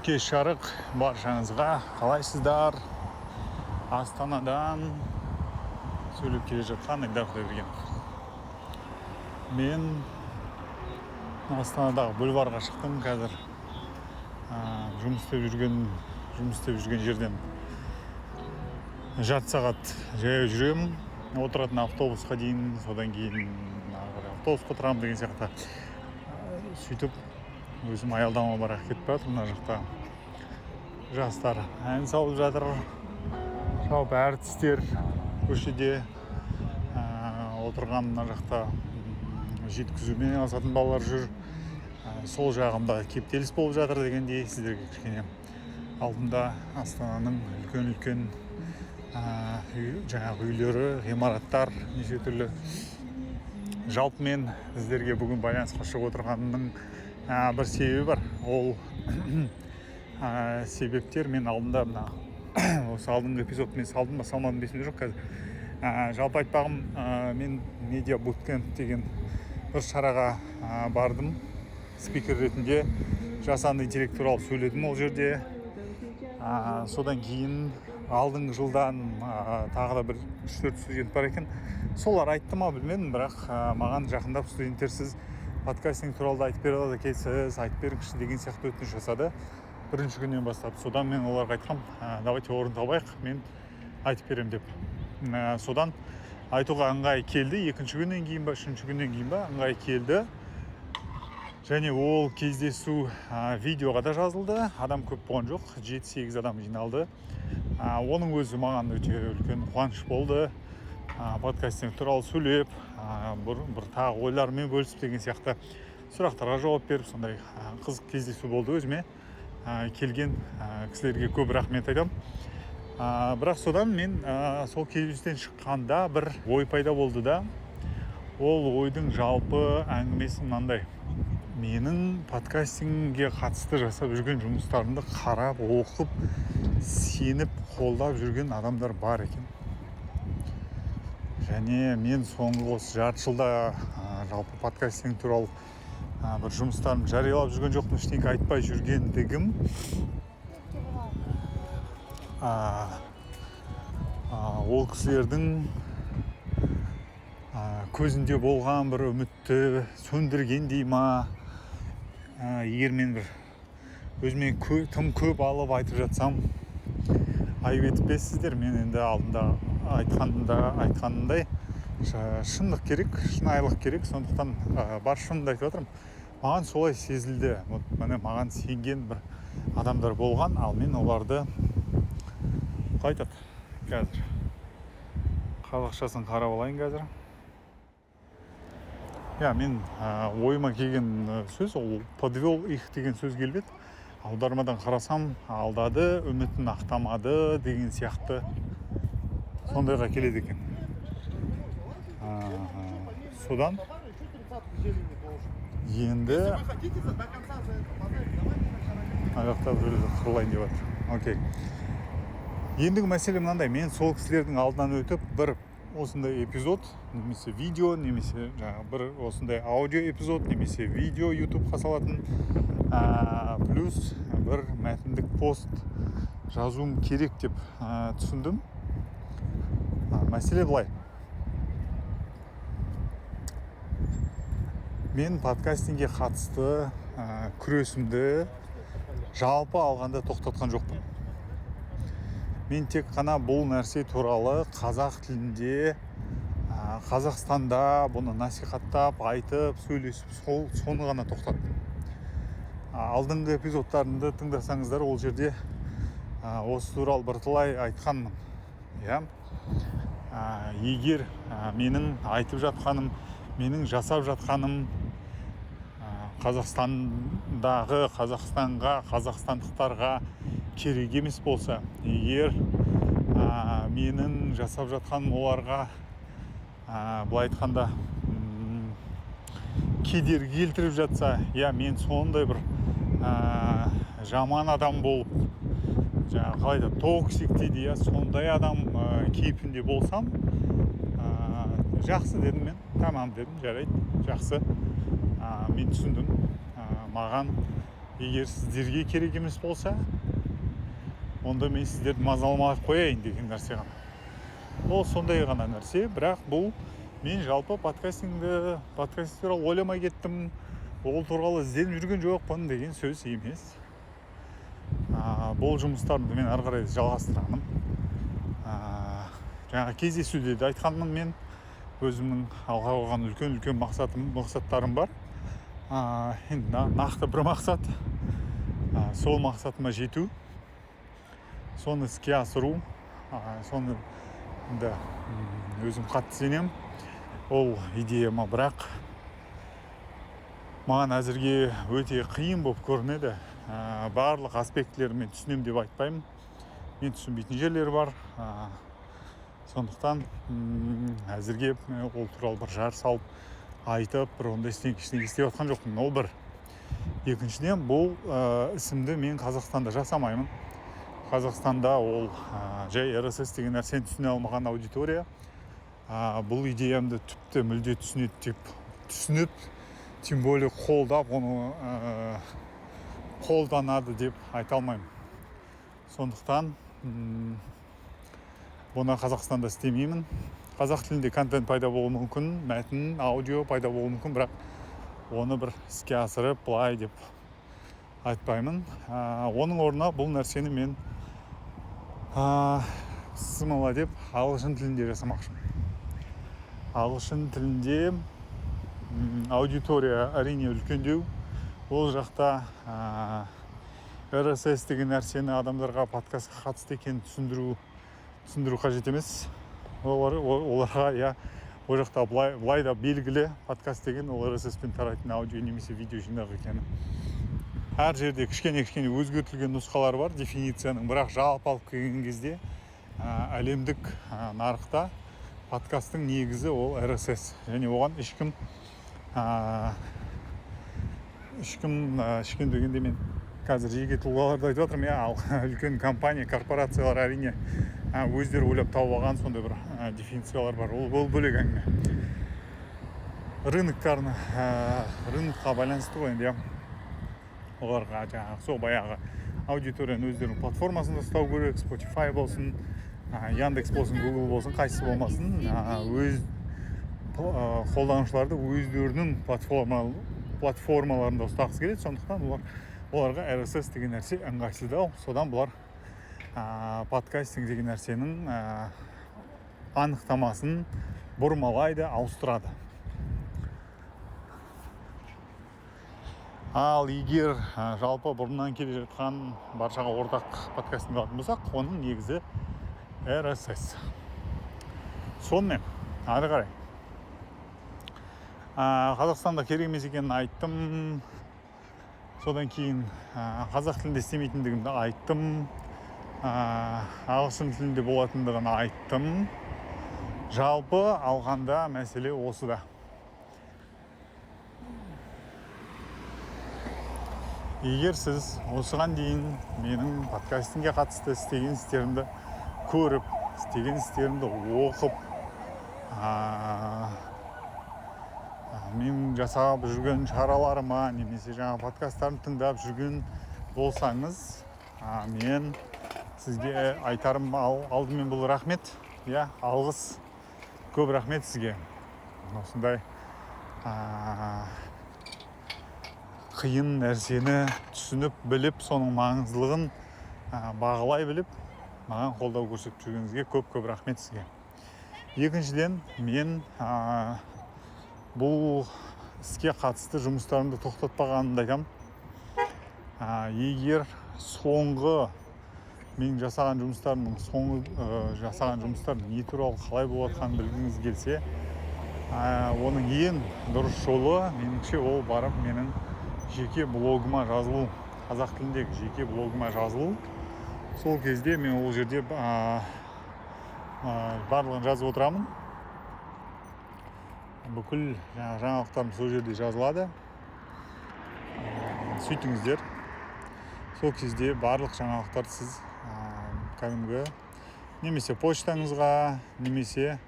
кеш жарық баршаңызға. Қалайсыздар? Астанадан сөйлеп келе жатқан Айдар Құдайбергенов. Мен Астанадағы бульварға шықтым қазір. Жұмыс істеп жүрген жерден жарты сағат жаяу жүремін. Отыратын автобусқа дейін, содан кейін автобусқа отырамын деген сияқты. Сөйтіп өзім аялдама барақ кетіп жатыр. Мына жақта жастар ән салып жатыр. Жалпы әртістер көшеде отырған. Мына жақта жеткізумен айналысатын балалар жүр. Сол жағымда кептеліс болып жатыр дегендей сіздерге кішкене алдында Астананың үлкен жаңағы үйлері, ғимараттар, неше түрлі. Жалпы мен сіздерге бүгін байланысқа шығып отырғанымның бір себебі бар. Ол себептер мен алдында осы алдыңғы эпизод мен салдым ба салмадым есімде жоқ қазір. Жалпы айтпағым, мен медиа буткемп деген бір шараға бардым. Спикер ретінде жасанды интеллект туралы сөйледім ол жерде. Содан кейін алдыңғы жылдан тағы да бір 3-4 студент бар екен. Солар айтты ма білмедім, бірақ маған жақындап студенттер сіз подкастинг туралы да айтып бере алады екенсіз, айтып беріңізші деген сияқты өтініш жасады. Бірінші күннен бастап. Содан мен оларға айтқам, давайте орын табайық, мен айтып берем деп. Содан айтуға ыңғай келді. Екінші күннен кейін ба, үшінші күннен кейін ба ыңғай келді. Және ол кездесу видеоға да жазылды. Адам көп болған жоқ, 7-8 адам жиналды. Оның өзі маған өте үлкен қуаныш болды. Подкастинг туралы сөйлеп, бір тағы ойлармен бөлісіп деген сияқты сұрақтарға жауап беріп, сондай қызық кездесу болды өзіме. Келген кісілерге көп рахмет айтамын. Бірақ содан мен сол кездесуден шыққанда бір ой пайда болды да, ол ойдың жалпы әңгімесі мынандай. Менің подкастингге қатысты жасап жүрген жұмыстарымды қарап, оқып, сеніп, қолдап жүрген адамдар бар екен. Және мен соңғы осы жарты жылда жалпы подкастинг туралы бір жұмыстарым жариялап жүрген жоқпын, ештеңе айтпай жүргендігім ол кісілердің көзінде болған бір үмітті сөндіргендей ма. Егер мен бір өзіме тым көп алып айтып жатсам айып етпессіздер. Мен енді алдында айтқанымдай шындық керек, шынайылық керек. Сондықтан бар шынымды айтып жатырмын. Маған солай сезілді. Маған сенген бір адамдар болған, ал мен оларды қайтады қазір. Қазақшасын қарап алайын қазір. Мен ойыма келген сөз, ол подвел их деген сөз келбеді. Аудармадан қарасам, алдады, үмітін ақтамады деген сияқты сондайға келеді екен. Содан енді аяқта біреулер қырлайын деп жатыр. Окей. Ендігі мәселе мынандай, мен сол кісілердің алдынан өтіп бір осындай эпизод, немесе видео, немесе бір осындай аудио эпизод, немесе видео YouTubeға салатын, плюс бір мәтіндік пост жазуым керек деп түсіндім. Мәселе былай. Мен подкастингге қатысты күресімді жалпы алғанда тоқтатқан жоқпын. Мен тек қана бұл нәрсе туралы қазақ тілінде, Қазақстанда бұны насихаттап, айтып, сөйлесіп, соны ғана тоқтаттым. Алдыңғы эпизодтарымды тыңдасаңыздар, ол жерде осы туралы бірталай айтқанмын. Егер менің айтып жатқаным, менің жасап жатқаным Қазақстанға, қазақстандықтарға керек емес болса, егер менің жасап жатқаным оларға былай айтқанда кедергі келтіріп жатса, мен сондай бір жаман адам болып, қалайда токсик дейді, сондай адам кейпінде болсам, жақсы дедім мен, тамам дедім, жарайды, жақсы. Мен түсіндім, маған егер сіздерге керек емес болса, онда мен сіздерді мазаламай қояйын деген нәрсе ғана. Ол сондай ғана нәрсе, бірақ бұл мен жалпы подкастинг туралы ойламай кеттім, ол туралы ізденіп жүрген жоқпын деген сөз емес. Бұл жұмыстарымды мен ары қарай жалғастырамын. Жаңа кездесуде де айтқанмын, мен өзімнің алға қойған үлкен мақсаттарым бар. Енді нақты бір мақсат, сол мақсатыма жету, соны іске асыру, соны да өзім қатты сенемін ол идеяма, бірақ маған әзірге өте қиын болып көрінеді. Барлық аспектілерін мен түсінемін деп айтпаймын, мен түсінбейтін жерлері бар. Сондықтан әзірге ол туралы бір жар салып айтып, бір ондай істеп жатқан жоқпын. Ол бір. Екіншіден, бұл ісімді мен Қазақстанда жасамаймын. Қазақстанда ол жай RSS деген нәрсені түсіне алмаған аудитория бұл идеямды тіпті мүлде түсініп, тем более қолдап, оны қолданады деп айта алмаймын. Сондықтан бұны Қазақстанда істемеймін. Қазақ тілінде контент пайда болуы мүмкін, мәтін, аудио пайда болуы мүмкін, бірақ оны бір іске асырып, былай деп айтпаймын. Оның орнына бұл нәрсені мен смыла деп ағылшын тілінде жасамақшымын. Ағылшын тілінде аудитория әрине үлкендеу. Ол жақта RSS деген нәрсені адамдарға подкастқа қатысты екенін түсіндіру қажет емес. Оларға ол жақта былай да белгілі, подкаст деген ол RSS-пен тарайтын аудио немесе видео жинақ екені. Әр жерде кішкене өзгертілген нұсқалар бар дефиницияның, бірақ жалпы алып келген кезде әлемдік нарықта подкасттың негізі ол RSS, және оған ешкім дегенде мен қазір жеке тұлғаларды айтып жатырмын, ал үлкен компания, корпорациялар әрине өздері ойлап тауып алған сондай бір дефинициялар бар. Ол бөлек әңгіме. Рынокқа байланысты ғой енді, оларға жаңағы сол баяғы аудиторияны өздерінің платформасында ұстау керек, Spotify болсын, Яндекс болсын, Google болсын, қайсысы болмасын, өз қолданушыларды өздерінің платформаларында ұстағысы келеді. Сондықтан оларға RSS деген нәрсе ыңғайсыздау. Содан бұлар подкастинг деген нәрсенің анықтамасын бұрмалайды, ауыстырады. Ал егер жалпы бұрыннан келе жатқан баршаға ортақ подкастинг алатын болсақ, оның негізі RSS. Сонымен ары қарай Қазақстанда керек емес екенін айттым. Содан кейін қазақ тілінде істемейтіндігімді айттым. Ағылшын тілінде болатындығын айттым. Жалпы алғанда мәселе осыда. Егер сіз осыған дейін менің подкастинге қатысты істеген істерімді көріп, істеген істерімді оқып, мен жасап жүрген шараларыма немесе жаңа подкасттарын тыңдап жүрген болсаңыз, мен сізге айтарым алдымен бұл рахмет, алғыс, көп рахмет сізге. Осындай қиын нәрсені түсініп біліп, соның маңыздылығын бағалай біліп, маған қолдау көрсетіп жүргеніңізге көп рахмет сізге. Екіншіден, мен бұл іске қатысты жұмыстарымды тоқтатпағанымды айтамын. Егер соңғы мен жасаған жұмыстар не туралы қалай болатқанын білгіңіз келсе, оның ең дұрыс жолы меніңше ол барып менің жеке блогыма жазылу, қазақ тіліндегі жеке блогыма жазылу. Сол кезде мен ол жерде барлығын жазып отырамын. Бүкіл жаңалықтарым сол жерде жазылады. Сөйтіңіздер. Сол кезде барлық жаңалықтар сіз кәдімгі немесе почтаңызға, немесе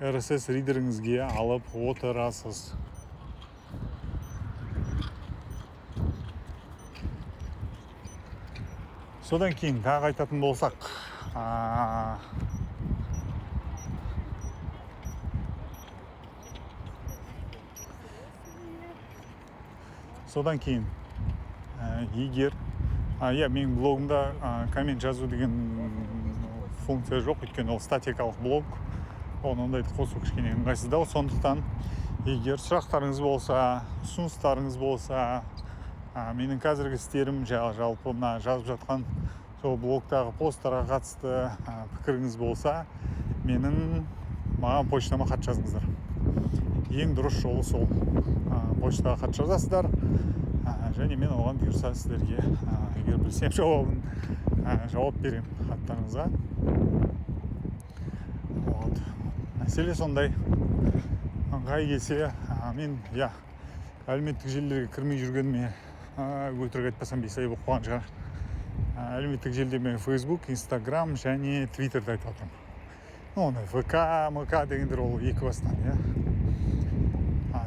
RSS ридеріңізге алып отырасыз. Содан кейін тағы айтатын болсақ, егер менің блогымда коммент жазу деген функция жоқ, өйткені ол статикалық блог, ондайды қосу кішкене ыңғайсыздау. Сондықтан егер сұрақтарыңыз болса, ұсыныстарыңыз болса, менің қазіргі істерім жалпы мына жазып жатқан сол блогтағы посттарға қатысты пікіріңіз болса, маған почтама хат жазыңыздар. Ең дұрыс жолы сол. Почтаға хат жазасыздар, және мен оған бұйырса сіздерге егер білсем жауап берем хаттарыңызға. Мәселе сондай. Ыңғай келсе, мен әлеуметтік желілерге кірмей жүргеніме өтірік айтпасам 5 ай болып қалған шығар. Әлеуметтік желіде мен Facebook, Instagram және Twitter'да айтып отырмын. Оны ВК дегендер ол екі бастан,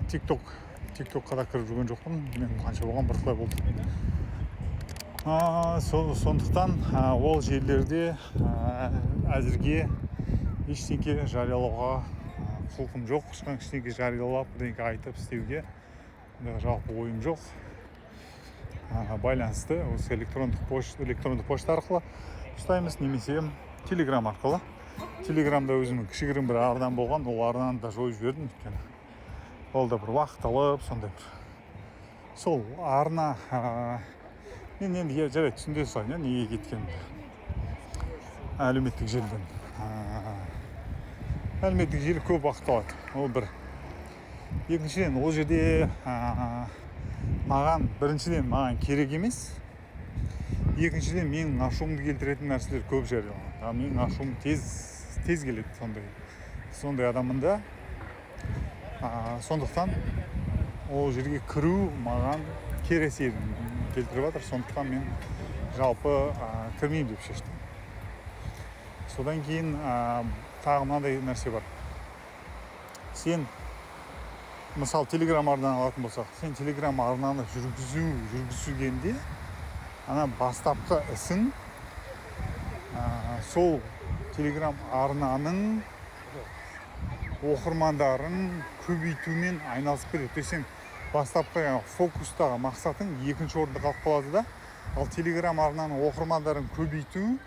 TikTokқа да кіріп жүрген жоқпын. Мен қанша болған бірталай болды. Сондықтан ол жерлерде әзірге ештеңке жариялауға құлқым жоқ. Ештеңке жариялап, айтып істеуге жалпы ойым жоқ. Байланысты осы электрондық почта арқылы ұстаймыз, немесе Telegram арқылы. Телеграмда өзімнің кішігірім бір арнам болған, ол арнаны да жойып жібердім, өйткені ол да бір уақыт алып, сондай бір. Сол арна, мен енді жарайды түсінде салайын, неге кеткен әлеуметтік желіден. Әлеуметтік желі көп уақыт алады, ол бір. Екіншіден, ол жерде біріншіден маған керек емес. Екіншіден, менің ашуымды келтіретін нәрселер көп жарияланады. Менің ашуым тез келеді, сондай адаммын да. Сондықтан ол жерге кіру маған керес едім келтіріп жатыр. Сондықтан мен жалпы кірмеймін деп шештім. Содан кейін тағы мынандай нәрсе бар. Сен мысалы Telegram арнаны алатын болсақ, сен Telegram арнаны жүргізгенде бастапқы ісің сол Telegram арнаның оқырмандарын көбейтумен айналысып кетеді. Сен бастапқы фокустағы мақсатың екінші орында қалып қалады да, ал Telegram арнаның оқырмандарын көбейту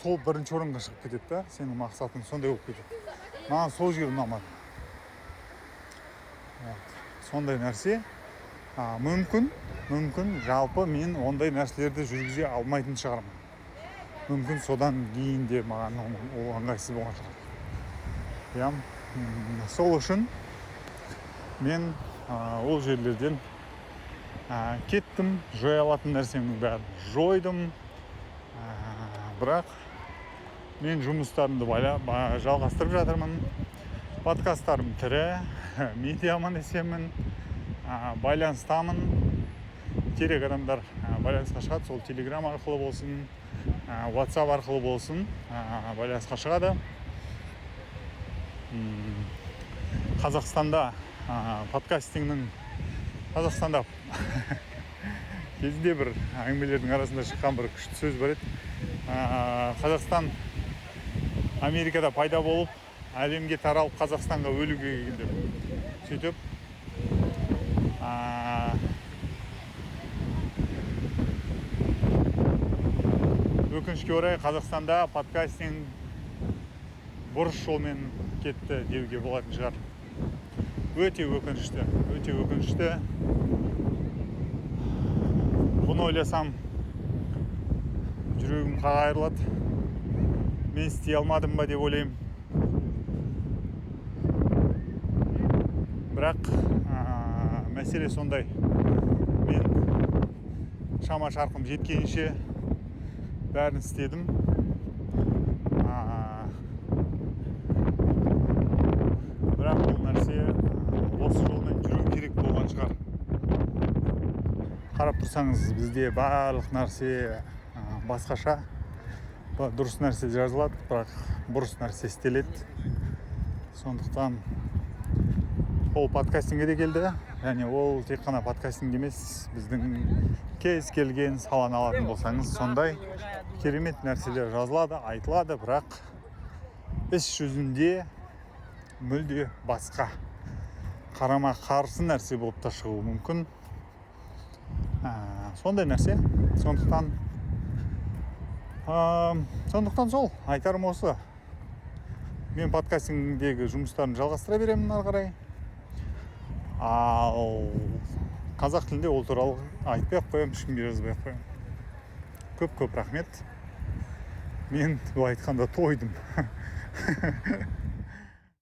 сол бірінші орынға шығып кетеді да, сенің мақсатың сондай болып кетеді. Маған сол жер ұнамады. Сондай нәрсе мүмкін жалпы мен ондай нәрселерді жүргізе алмайтын шығармын. Мүмкін содан кейін де маған ол ыңғайсыз болған шығар. Сол үшін мен ол жерлерден кеттім, жоя алатын нәрсемнің бәрін жойдым. Бірақ мен жұмыстарымды жалғастырып жатырмын. Подкасттарым тірі, медиаман есемін, байланыстамын. Керек адамдар байланысқа шығады, сол Telegram арқылы болсын, WhatsApp арқылы болсын, байланысқа шығады. Қазақстанда Қазақстанда кезінде бір әңгімелердің арасында шыққан бір күшті сөз бар еді. Қазақстан Америкада пайда болып, әлемге таралып Қазақстанға өлуге келген деп. Сөйтіп, өкінішке орай Қазақстанда подкастинг бұрыс жолмен кетті деуге болатын шығар. Өте өкінішті. Бұны ойласам, жүрегім қайрылады. Мен істей алмадым ба деп ойлаймын. Бірақ мәселе сондай. Мен шама шарқым жеткенше бәрін істедім. Бірақ бұл нәрсе осы жолмен жүру керек болған шығар. Қарап тұрсаңыз, бізде барлық нәрсе басқаша. Дұрыс нәрсе жазылады, бірақ бұрыс нәрсе істеледі. Сондықтан ол подкастингке де келді, және ол тек қана подкастинг емес, біздің кез келген саланы алатын болсаңыз сондай керемет нәрселер жазылады, айтылады, бірақ іс жүзінде мүлде басқа, қарама қарсы нәрсе болып та шығуы мүмкін. Сондай нәрсе. Сондықтан сол айтарым осы. Мен подкастингдегі жұмыстарын жалғастыра беремін ары қарай. Ал қазақ тілінде ол туралы айтпай ақ қоямын, ешкімге жазбай ақ қоямын. Көп рахмет. Мен былай айтқанда тойдым.